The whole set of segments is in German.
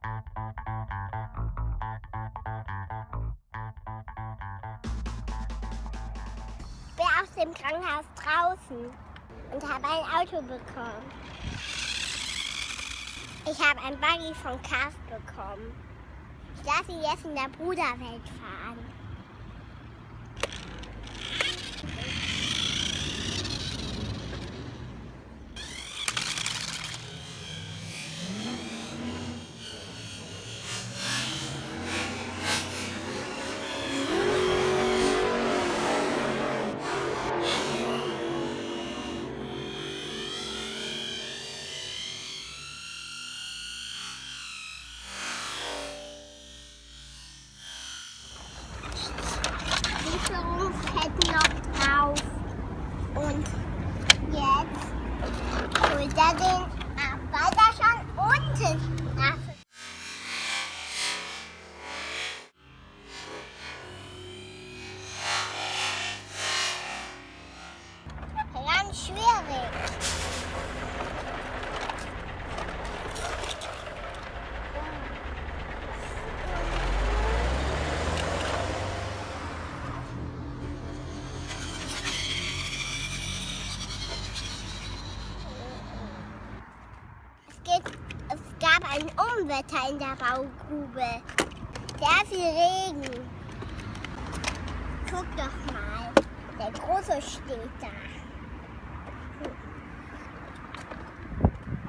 Ich bin aus dem Krankenhaus draußen und habe ein Auto bekommen. Ich habe ein Buggy von Cars bekommen. Ich darf ihn jetzt in der Bruderwelt fahren. Fällt noch drauf. Und jetzt holt er den ab, weil er schon unten nach. Ganz schwierig. Es gab ein Unwetter in der Baugrube. Sehr viel Regen. Guck doch mal, der Große steht da.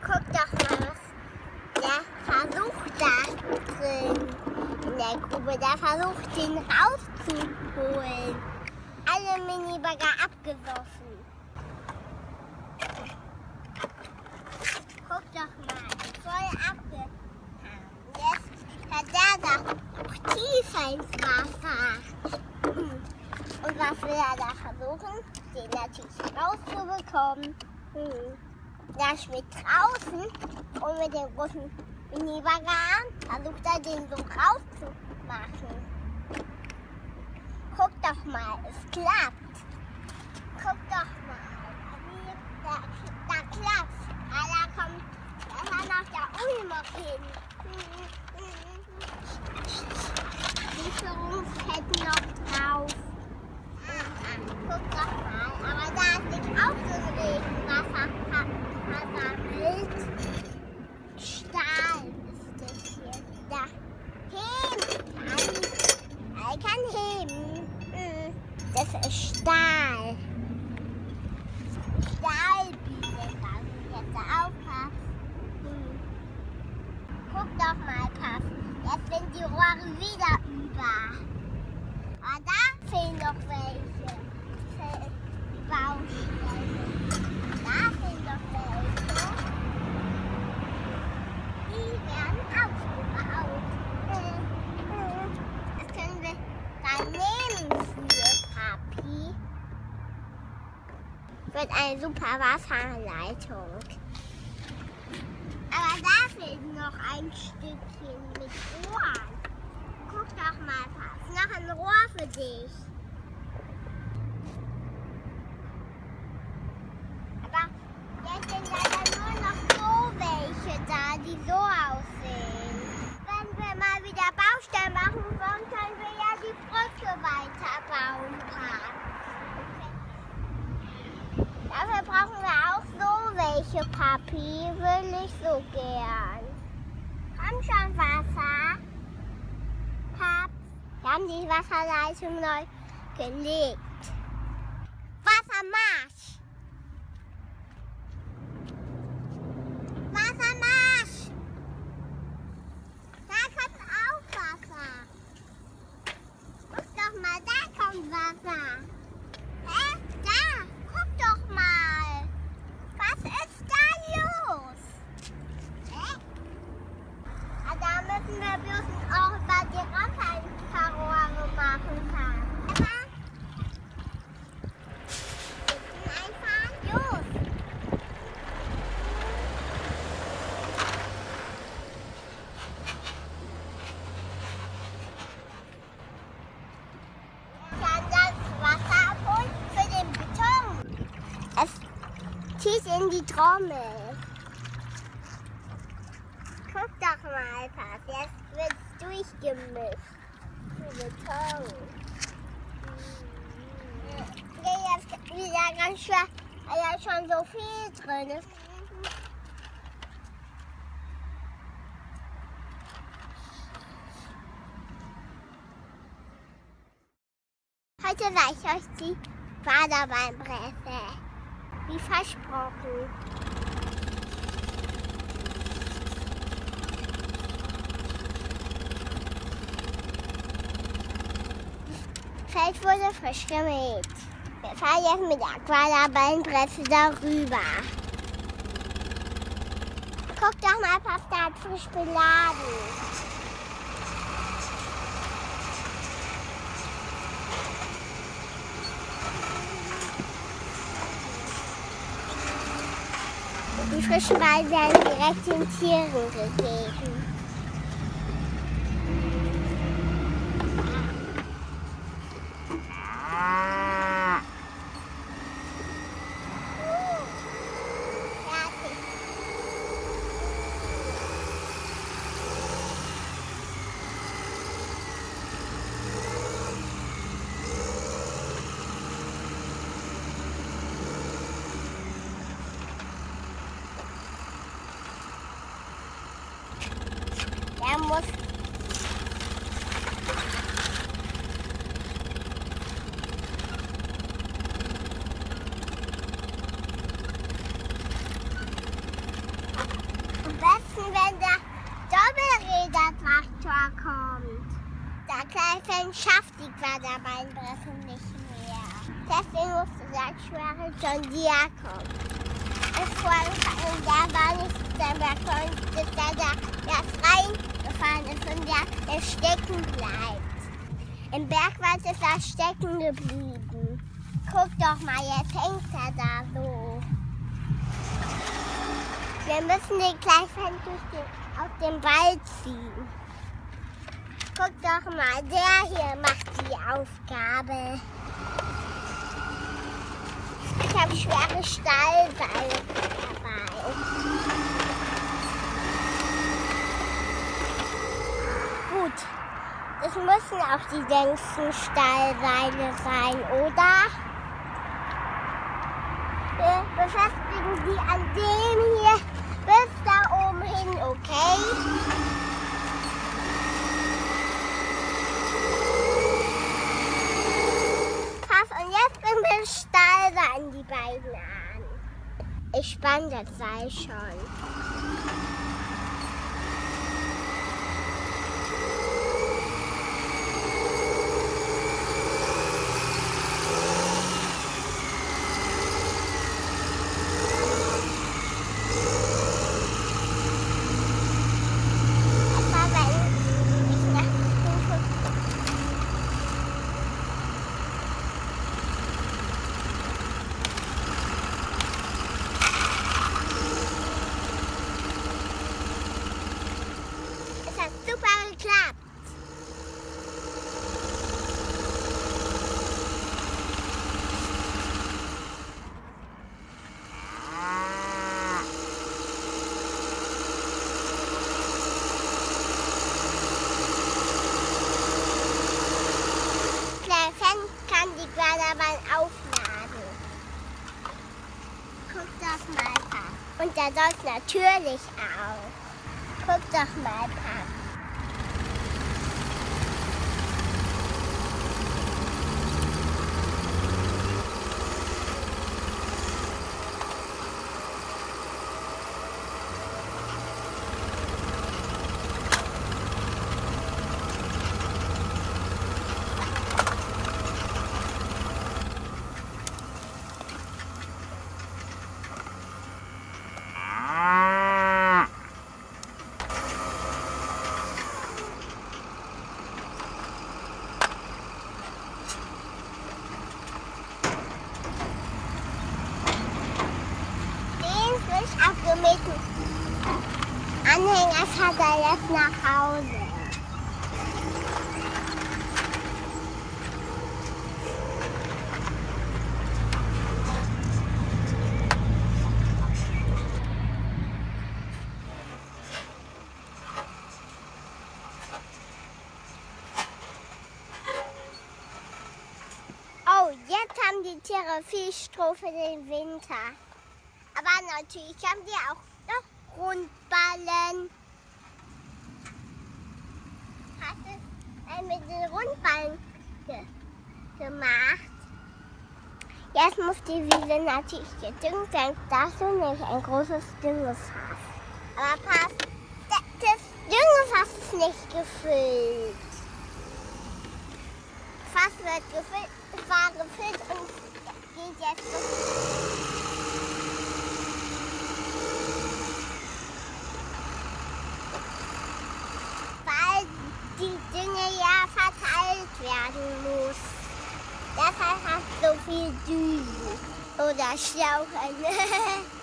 Guck doch mal, was der versucht da drin in der Grube. Der versucht, den rauszuholen. Alle Minibagger abgeworfen. Guck doch mal, voll abgehangen. Jetzt hat der da noch tiefer ins Wasser. Und was will er da versuchen? Den natürlich rauszubekommen. Der schwimmt draußen und mit dem großen Minibagger versucht er den so rauszumachen. Guck doch mal, es klappt. Guck doch mal, da klappt. Da kommt nach der Uni noch hin. Die Führung fällt noch drauf. Guck doch mal, aber da ist auch so ein Regenwasser versammelt. Stahl ist das hier. Da heben. Er kann heben. Das ist Stahl. Stahlbiene, da muss ich jetzt aufpassen. Guck doch mal, Pass. Jetzt sind die Rohre wieder über. Aber da fehlen noch welche. Die Baustellen. Da fehlen noch welche. Die werden aufgebaut. Das können wir dann nehmen für Papi. Wird eine super Wasserleitung. Aber da fehlt noch ein Stückchen mit Rohren. Guck doch mal, Pass, noch ein Rohr für dich. Aber jetzt sind leider nur noch so welche da, die so aussehen. Wenn wir mal wieder Baustellen machen wollen, können wir ja die Brücke weiterbauen, Pass. Dafür brauchen wir auch so welche, Papi. Will ich so gern. Komm schon, Wasser. Pap, wir haben die Wasserleitung neu gelegt. Wassermarsch! Wassermarsch! Da kommt auch Wasser. Guck doch mal, da kommt Wasser. Hä? Da! Guck doch mal! Was ist da los? Hä? Ah, da müssen wir bloß auch über die Rampe ein paar Rohre machen. Wir müssen einfach los. Dann das Wasser abholen für den Beton. Es zieht in die Trommel. Guck doch mal. Malpass. Jetzt wird es durchgemischt. Toll. Ja, jetzt wieder ganz schwer, weil ja schon so viel drin ist. Heute zeige ich euch die Baderbeinpresse. Wie versprochen. Das Feld wurde frisch gemäht. Wir fahren jetzt mit der Baderbeinpresse darüber. Guck doch mal, Papa hat frisch beladen. Die frischen Ballen werden direkt den Tieren gegeben. Fertig. Er muss am besten, wenn der Doppelräder-Traktor kommt. Der Kleinfan schafft die Baderbeinpresse nicht mehr. Deswegen musste der schwere John Deere kommen. Es vorgefallen, der war nicht der Balkon, der reingefahren ist und der stecken bleibt. Im Bergwald ist er stecken geblieben. Guck doch mal, jetzt hängt er da so. Wir müssen den Kleinfan aus dem Wald ziehen. Guck doch mal, der hier macht die Aufgabe. Ich habe schwere Stahlseile dabei. Gut, das müssen auch die längsten Stahlseile sein, oder? Wir befestigen die an dem hier bis da oben hin, okay? Und jetzt bringen wir Stahlseil an die beiden an. Ich spanne das Seil schon. Super geklappt. Kleinfan kann die Baderbahn aufladen. Guck doch mal, Papa. Und der Dolch natürlich auch. Guck doch mal, Papa. Abgemähten Anhänger fährt er jetzt nach Hause. sichere viel Stroh für den Winter. Aber natürlich haben wir auch noch Rundballen. Hat es mit den Rundballen gemacht. Jetzt muss die Wiese natürlich gedüngt werden. Dazu nehme ich ein großes Düngefass. Aber pass, das Düngefass ist nicht gefüllt. Das Fass wird gefüllt, es war gefüllt und geht jetzt so. Weil die Dünge ja verteilt werden muss. Deshalb hat so viel Düsen oder Schlauchen.